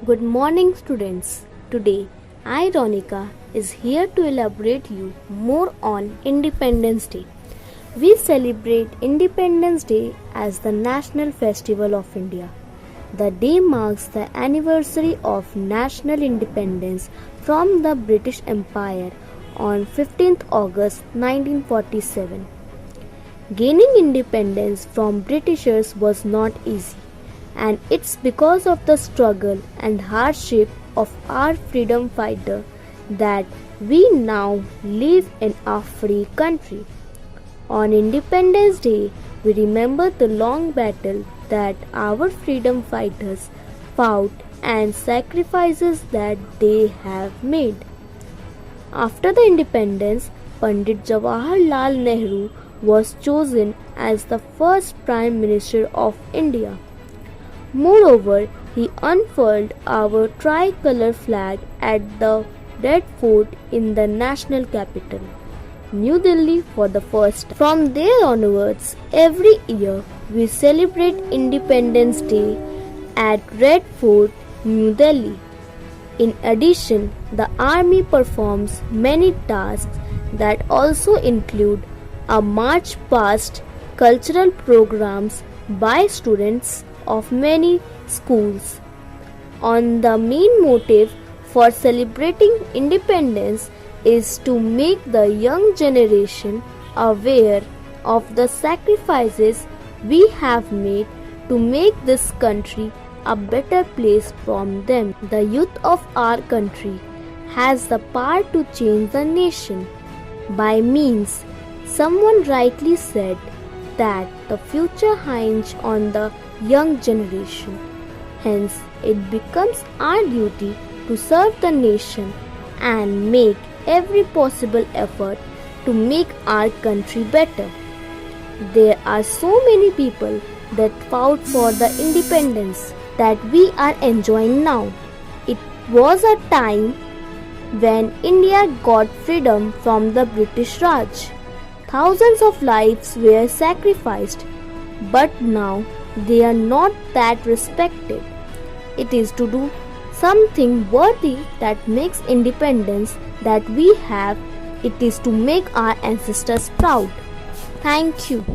Good morning, students. Today, I, Ronika, is here to elaborate you more on Independence Day. We celebrate Independence Day as the national festival of India. The day marks the anniversary of national independence from the British Empire on 15th August 1947. Gaining independence from Britishers was not easy, and it's because of the struggle and hardship of our freedom fighter that we now live in a free country. On Independence Day, we remember the long battle that our freedom fighters fought and sacrifices that they have made. After the independence, Pandit Jawaharlal Nehru was chosen as the first Prime Minister of India. Moreover, he unfurled our tricolour flag at the Red Fort in the national capital, New Delhi, for the first time. From there onwards, every year we celebrate Independence Day at Red Fort, New Delhi. In addition, the army performs many tasks that also include a march past, cultural programs by students of many schools. On the main motive for celebrating independence is to make the young generation aware of the sacrifices we have made to make this country a better place from them. The youth of our country has the power to change the nation. By means, someone rightly said that the future hinges on the young generation. Hence, it becomes our duty to serve the nation and make every possible effort to make our country better. There are so many people that fought for the independence that we are enjoying now. It was a time when India got freedom from the British Raj. Thousands of lives were sacrificed, but now they are not that respected. It is to do something worthy that makes independence that we have. It is to make our ancestors proud. Thank you.